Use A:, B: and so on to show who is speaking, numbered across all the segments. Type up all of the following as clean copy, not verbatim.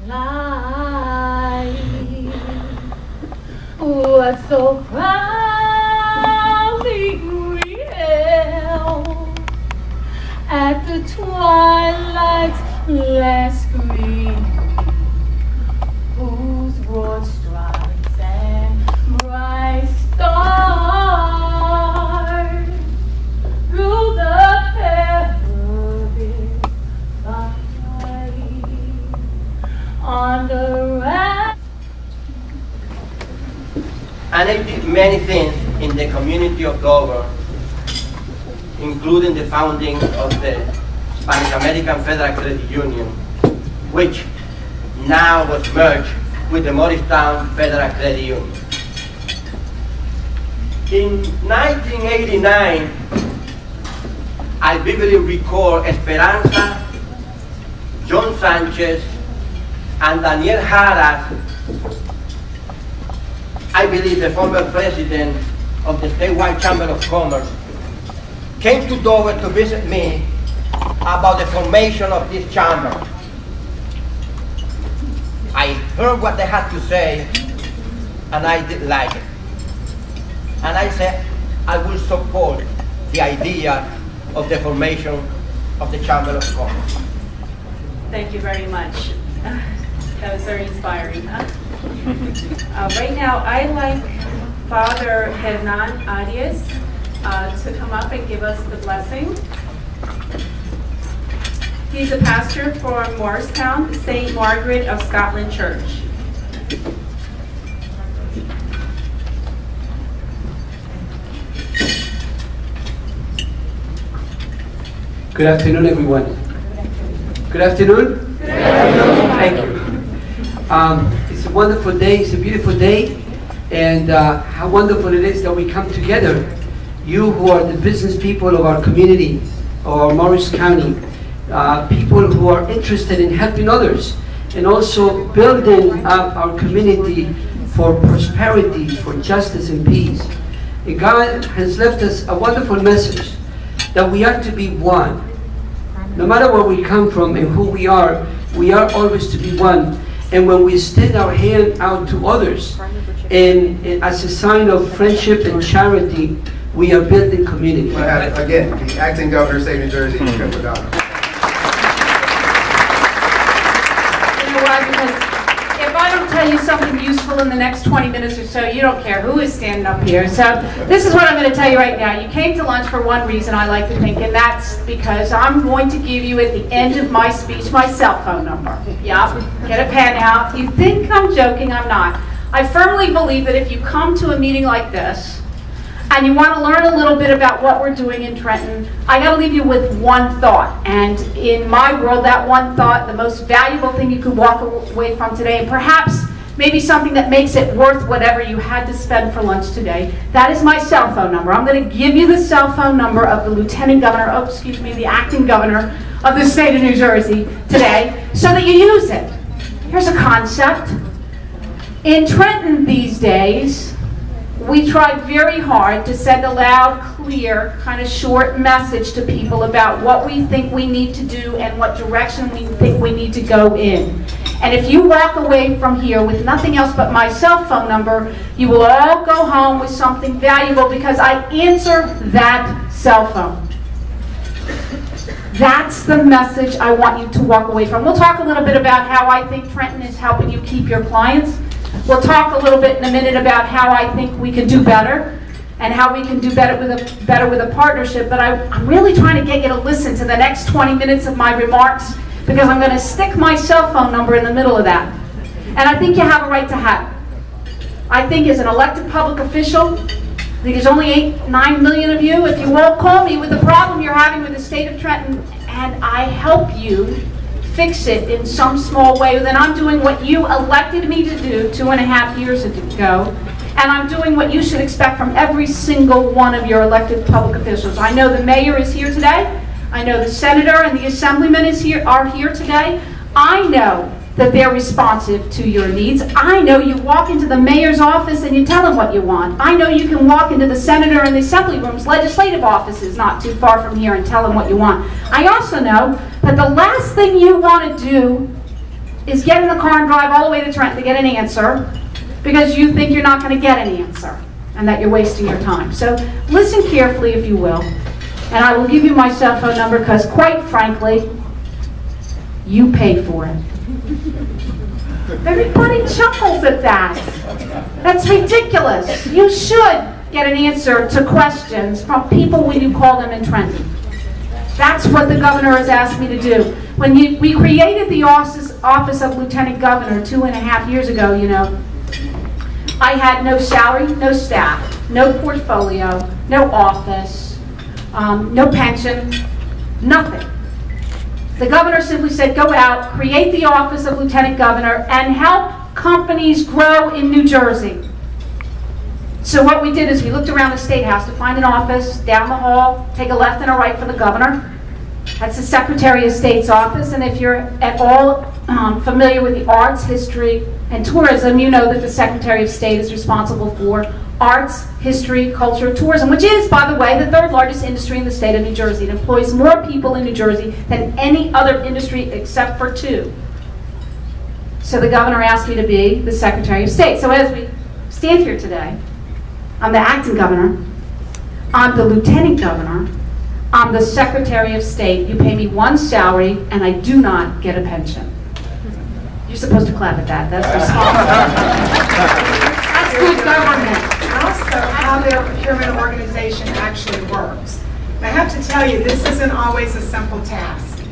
A: light was so proudly real at the twilight's last gleam, whose broad stripes and bright stars through the perilous fight on the raft.
B: And I did many things in the community of Dover, including the founding of the Hispanic-American Federal Credit Union, which now was merged with the Morristown Federal Credit Union. In 1989, I vividly recall Esperanza, John Sanchez, and Daniel Haras, I believe the former president of the statewide Chamber of Commerce, came to Dover to visit me about the formation of this chamber. I heard what they had to say, and I did like it. And I said, I will support the idea of the formation of the Chamber of Commerce.
C: Thank you very much. That was very inspiring. Right now, I'd like Father Hernan Arias to come up and give us the blessing. He's a pastor for Morristown, St. Margaret of Scotland Church.
D: Good afternoon, everyone. Good afternoon. Good afternoon. Thank you. It's a wonderful day. It's a beautiful day, and how wonderful it is that we come together. You who are the business people of our community, or Morris County, people who are interested in helping others, and also building up our community for prosperity, for justice and peace. And God has left us a wonderful message that we are to be one. No matter where we come from and who we are always to be one. And when we extend our hand out to others, and as a sign of friendship and charity, we are building community.
E: Well, again, the acting governor of the state of New Jersey, Kevin O'Donnell.
C: You know why? Because if I don't tell you something useful in the next 20 minutes or so, you don't care who is standing up here. So this is what I'm going to tell you right now. You came to lunch for one reason, I like to think, and that's because I'm going to give you at the end of my speech my cell phone number. Yeah, get a pen out. If you think I'm joking, I'm not. I firmly believe that if you come to a meeting like this, and you want to learn a little bit about what we're doing in Trenton, I got to leave you with one thought. And in my world, that one thought, the most valuable thing you could walk away from today, and perhaps maybe something that makes it worth whatever you had to spend for lunch today, that is my cell phone number. I'm going to give you the cell phone number of the Lieutenant Governor, the acting governor of the state of New Jersey today, so that you use it. Here's a concept. In Trenton these days, we try very hard to send a loud, clear, kind of short message to people about what we think we need to do and what direction we think we need to go in. And if you walk away from here with nothing else but my cell phone number, you will all go home with something valuable because I answer that cell phone. That's the message I want you to walk away from. We'll talk a little bit about how I think Trenton is helping you keep your clients. We'll talk a little bit in a minute about how I think we can do better and how we can do better with a partnership. But I'm really trying to get you to listen to the next 20 minutes of my remarks because I'm going to stick my cell phone number in the middle of that. And I think you have a right to have it. I think as an elected public official, I think there's only 9 million of you. If you won't call me with the problem you're having with the state of Trenton and I help you fix it in some small way, then I'm doing what you elected me to do 2.5 years ago, and I'm doing what you should expect from every single one of your elected public officials. I know the mayor is here today. I know the senator and the assemblyman are here today. I know that they're responsive to your needs. I know you walk into the mayor's office and you tell him what you want. I know you can walk into the senator and the assembly room's legislative offices not too far from here and tell him what you want. I also know that the last thing you want to do is get in the car and drive all the way to Trenton to get an answer because you think you're not going to get an answer and that you're wasting your time. So listen carefully, if you will, and I will give you my cell phone number because, quite frankly, you paid for it. Everybody chuckles at that. That's ridiculous. You should get an answer to questions from people when you call them in Trenton. That's what the governor has asked me to do. When we created the office of Lieutenant Governor 2.5 years ago, you know, I had no salary, no staff, no portfolio, no office, no pension, nothing. The governor simply said, go out, create the office of Lieutenant Governor, and help companies grow in New Jersey. So what we did is we looked around the State House to find an office down the hall, take a left and a right for the governor. That's the Secretary of State's office, and if you're at all familiar with the arts, history, and tourism, you know that the Secretary of State is responsible for arts, history, culture, tourism, which is, by the way, the third largest industry in the state of New Jersey. It employs more people in New Jersey than any other industry except for 2. So the governor asked me to be the Secretary of State. So as we stand here today, I'm the acting governor, I'm the lieutenant governor, I'm the Secretary of State. You pay me 1 salary, and I do not get a pension. You're supposed to clap at that. That's responsible. That's good government.
F: Also, how their procurement organization actually works. And I have to tell you, this isn't always a simple task.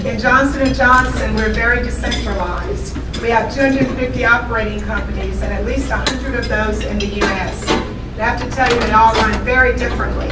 F: In Johnson & Johnson, we're very decentralized. We have 250 operating companies, and at least 100 of those in the U.S. I have to tell you, they all run very differently.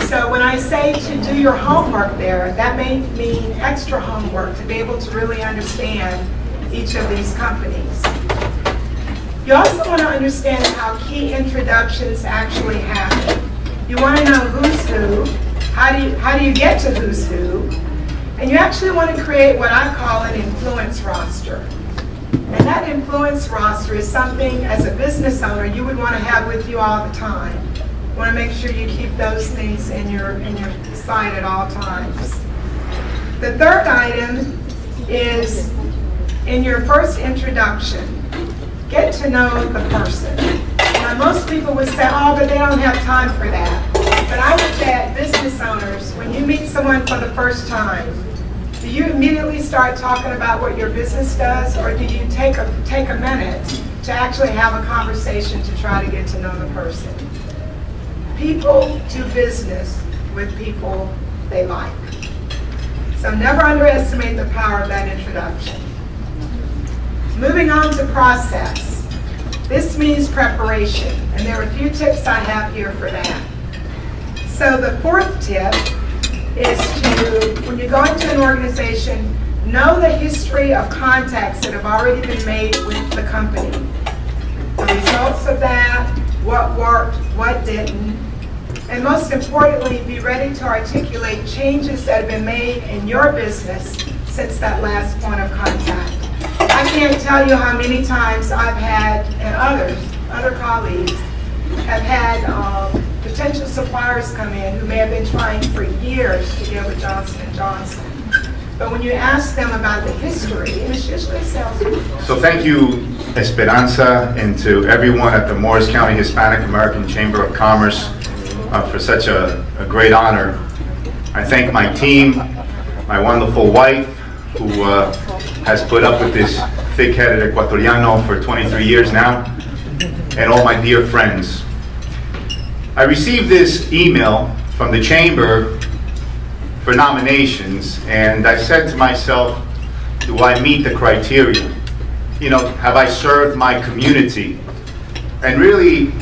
F: So when I say to do your homework there, that may mean extra homework to be able to really understand each of these companies. You also want to understand how key introductions actually happen. You want to know who's who, how do you get to who's who, and you actually want to create what I call an influence roster. And that influence roster is something, as a business owner, you would want to have with you all the time. You want to make sure you keep those things in your sight at all times. The third item is, in your first introduction, get to know the person. Now, most people would say, oh, but they don't have time for that. But I would say, at business owners, when you meet someone for the first time, do you immediately start talking about what your business does, or do you take a minute to actually have a conversation to try to get to know the person? People do business with people they like. So never underestimate the power of that introduction. Moving on to process. This means preparation, and there are a few tips I have here for that. So the fourth tip is to, when you go into an organization, know the history of contacts that have already been made with the company. The results of that, what worked, what didn't, and most importantly, be ready to articulate changes that have been made in your business since that last point of contact. I can't tell you how many times I've had, and other colleagues, have had potential suppliers come in who may have been trying for years to get with Johnson & Johnson. But when you ask them about the history, it's usually salespeople.
G: So thank you, Esperanza, and to everyone at the Morris County Hispanic-American Chamber of Commerce for such a great honor. I thank my team, my wonderful wife, who has put up with this thick-headed Ecuatoriano for 23 years now, and all my dear friends. I received this email from the Chamber for nominations, and I said to myself, do I meet the criteria? You know, have I served my community? And really,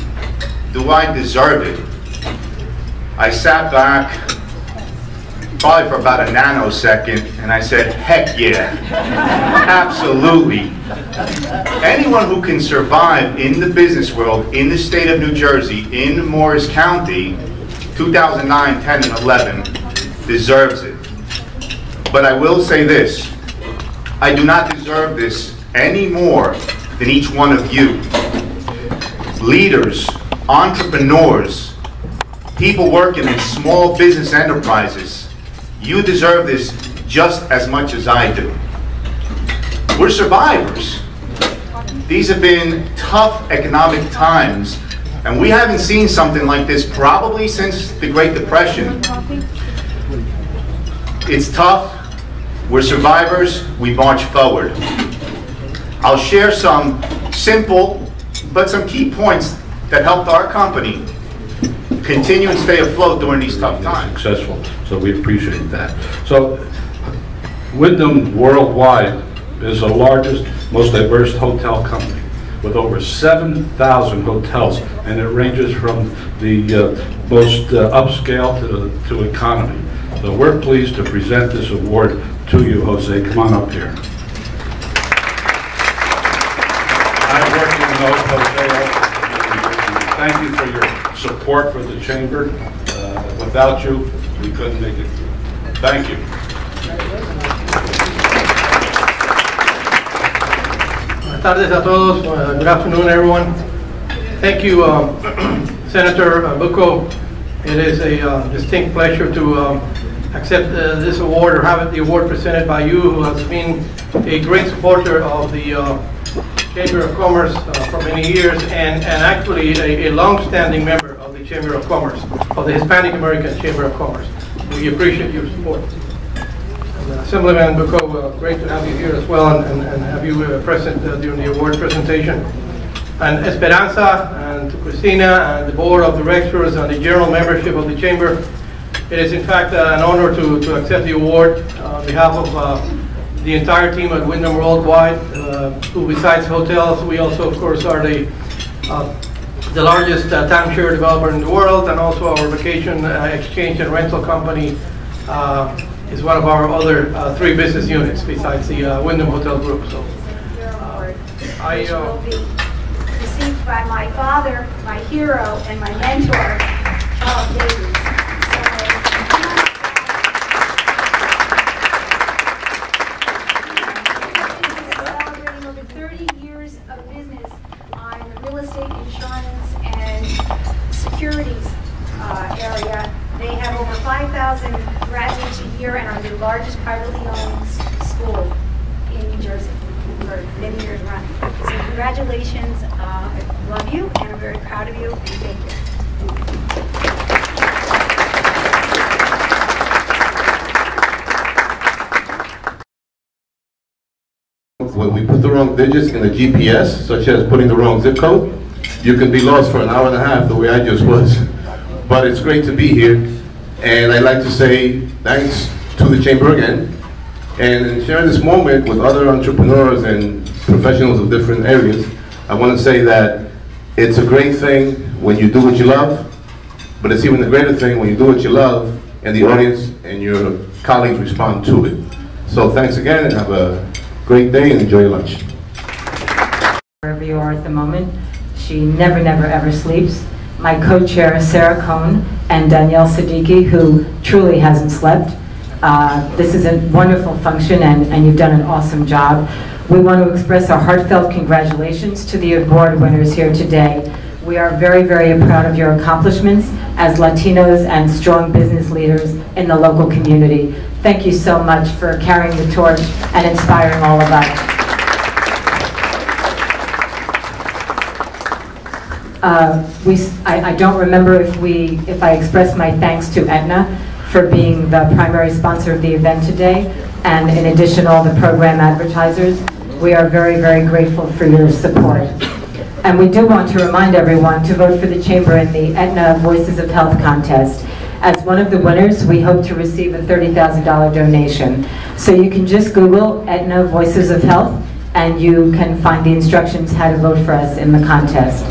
G: do I deserve it? I sat back, probably for about a nanosecond, and I said, heck yeah, absolutely. Anyone who can survive in the business world, in the state of New Jersey, in Morris County, 2009, 10, and 11, deserves it. But I will say this, I do not deserve this any more than each one of you. Leaders, entrepreneurs, people working in small business enterprises, you deserve this just as much as I do. We're survivors. These have been tough economic times, and we haven't seen something like this probably since the Great Depression. It's tough. We're survivors. We march forward. I'll share some simple but some key points that helped our company continue and stay afloat during these tough times.
H: Successful, so we appreciate that. So Wyndham Worldwide is the largest, most diverse hotel company with over 7,000 hotels, and it ranges from the most upscale to economy. So we're pleased to present this award to you, Jose. Come on up here. I'm working with Jose. Thank you for your support for the Chamber. Without you, we couldn't make it through. Thank you.
I: Buenas tardes a todos. Good afternoon, everyone. Thank you, Senator Bucco. It is a distinct pleasure to accept this award, or have the award presented by you, who has been a great supporter of the Chamber of Commerce for many years, and actually a long-standing member of the Chamber of Commerce, of the Hispanic-American Chamber of Commerce. We appreciate your support. Assemblyman Bucco, great to have you here as well, and have you present during the award presentation. And Esperanza, and to Christina, and the Board of Directors, and the General Membership of the Chamber, it is in fact an honor to accept the award on behalf of the entire team at Wyndham Worldwide, who besides hotels, we also of course are the largest timeshare developer in the world, and also our vacation exchange and rental company is one of our other 3 business units besides the Wyndham Hotel Group. So,
J: which will be received by my father, my hero, and my mentor, Charles Davies. Celebrating over 30 years of business on the real estate, insurance, and securities area. They have over 5,000 graduates a year and are the largest privately owned school in New Jersey for many years running. So congratulations. I love you, and I'm very proud of you, and thank you.
K: When we put the wrong digits in the GPS, such as putting the wrong zip code, you can be lost for an hour and a half, the way I just was. But it's great to be here, and I'd like to say thanks to the Chamber again, and in sharing this moment with other entrepreneurs and professionals of different areas, I want to say that it's a great thing when you do what you love, but it's even a greater thing when you do what you love and the audience and your colleagues respond to it. So thanks again, and have a great day and enjoy your lunch.
L: Wherever you are at the moment, she never ever sleeps. My co-chair, Sarah Cohn, and Danielle Siddiqui, who truly hasn't slept. This is a wonderful function, and you've done an awesome job. We want to express our heartfelt congratulations to the award winners here today. We are very proud of your accomplishments as Latinos and strong business leaders in the local community. Thank you so much for carrying the torch and inspiring all of us. I don't remember if I expressed my thanks to Aetna for being the primary sponsor of the event today, and in addition all the program advertisers. We are very grateful for your support. And we do want to remind everyone to vote for the Chamber in the Aetna Voices of Health contest. As one of the winners, we hope to receive a $30,000 donation. So you can just Google Aetna Voices of Health, and you can find the instructions how to vote for us in the contest.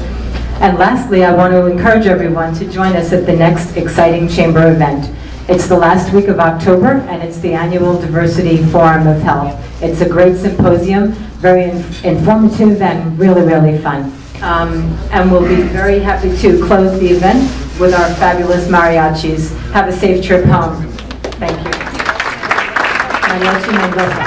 L: And lastly, I want to encourage everyone to join us at the next exciting Chamber event. It's the last week of October, and it's the annual Diversity Forum of Health. It's a great symposium, very informative and really fun. And we'll be very happy to close the event with our fabulous mariachis. Have a safe trip home. Thank you. Mariachi Mendoza.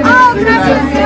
M: Oh, gracias.